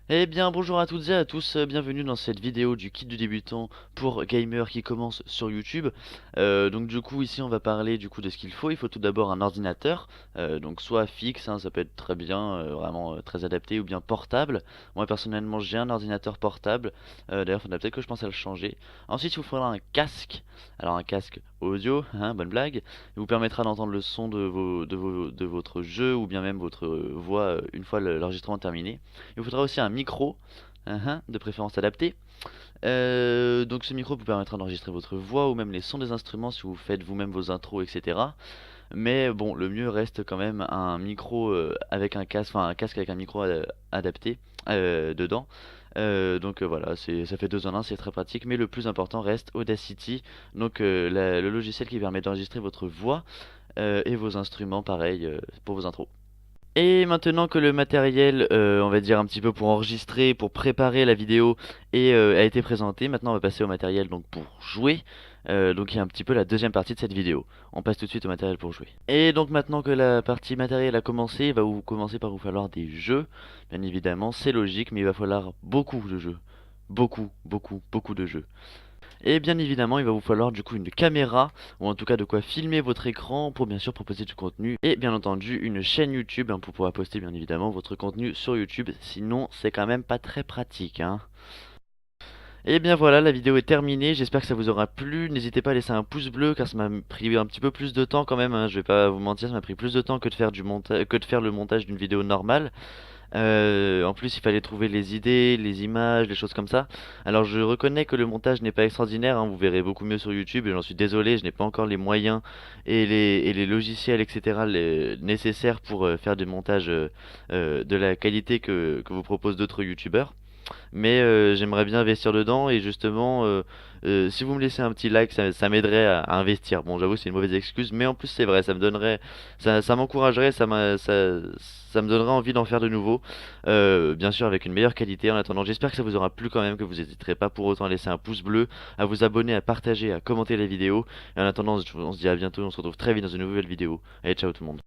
Eh bien bonjour à toutes et à tous, bienvenue dans cette vidéo du kit du débutant pour gamers qui commence sur YouTube. Donc du coup ici on va parler du coup de ce qu'il faut. Il faut tout d'abord un ordinateur, donc soit fixe, hein, ça peut être très bien, vraiment très adapté, ou bien portable. Moi personnellement j'ai un ordinateur portable, d'ailleurs il faudrait peut-être que je pense à le changer. Ensuite il vous faudra un casque, alors un casque audio, hein, bonne blague, il vous permettra d'entendre le son de votre jeu ou bien même votre voix une fois l'enregistrement terminé. Il vous faudra aussi un micro, de préférence adapté. Donc ce micro vous permettra d'enregistrer votre voix ou même les sons des instruments si vous faites vous-même vos intros, etc. Mais bon, le mieux reste quand même un micro avec un casque, enfin un casque avec un micro adapté dedans. Donc voilà, ça fait deux en un, c'est très pratique. Mais le plus important reste Audacity, donc le logiciel qui permet d'enregistrer votre voix et vos instruments, pareil pour vos intros. Et maintenant que le matériel, on va dire un petit peu pour enregistrer, pour préparer la vidéo a été présenté, maintenant on va passer au matériel donc pour jouer. Donc il y a un petit peu la deuxième partie de cette vidéo. On passe tout de suite au matériel pour jouer. Et donc maintenant que la partie matériel a commencé, il va vous commencer par vous falloir des jeux. Bien évidemment, c'est logique, mais il va falloir beaucoup de jeux. Beaucoup, beaucoup, beaucoup de jeux. Et bien évidemment, il va vous falloir du coup une caméra, ou en tout cas de quoi filmer votre écran pour bien sûr proposer du contenu. Et bien entendu une chaîne YouTube hein, pour pouvoir poster bien évidemment votre contenu sur YouTube. Sinon, c'est quand même pas très pratique, hein. Et bien voilà, la vidéo est terminée, j'espère que ça vous aura plu. N'hésitez pas à laisser un pouce bleu car ça m'a pris un petit peu plus de temps quand même, hein. Je vais pas vous mentir, ça m'a pris plus de temps que de faire le montage d'une vidéo normale. En plus, il fallait trouver les idées, les images, les choses comme ça. Alors, je reconnais que le montage n'est pas extraordinaire, hein, vous verrez beaucoup mieux sur YouTube, et j'en suis désolé, je n'ai pas encore les moyens et les logiciels, etc., nécessaires pour faire des montages de la qualité que vous proposent d'autres YouTubeurs. Mais j'aimerais bien investir dedans et justement, si vous me laissez un petit like, ça m'aiderait à investir. Bon, j'avoue, c'est une mauvaise excuse, mais en plus c'est vrai, ça me donnerait, ça m'encouragerait, ça me donnerait envie d'en faire de nouveau. Bien sûr avec une meilleure qualité. En attendant, j'espère que ça vous aura plu quand même, que vous n'hésiterez pas pour autant à laisser un pouce bleu, à vous abonner, à partager, à commenter la vidéo. Et en attendant, on se dit à bientôt, on se retrouve très vite dans une nouvelle vidéo. Allez, ciao tout le monde.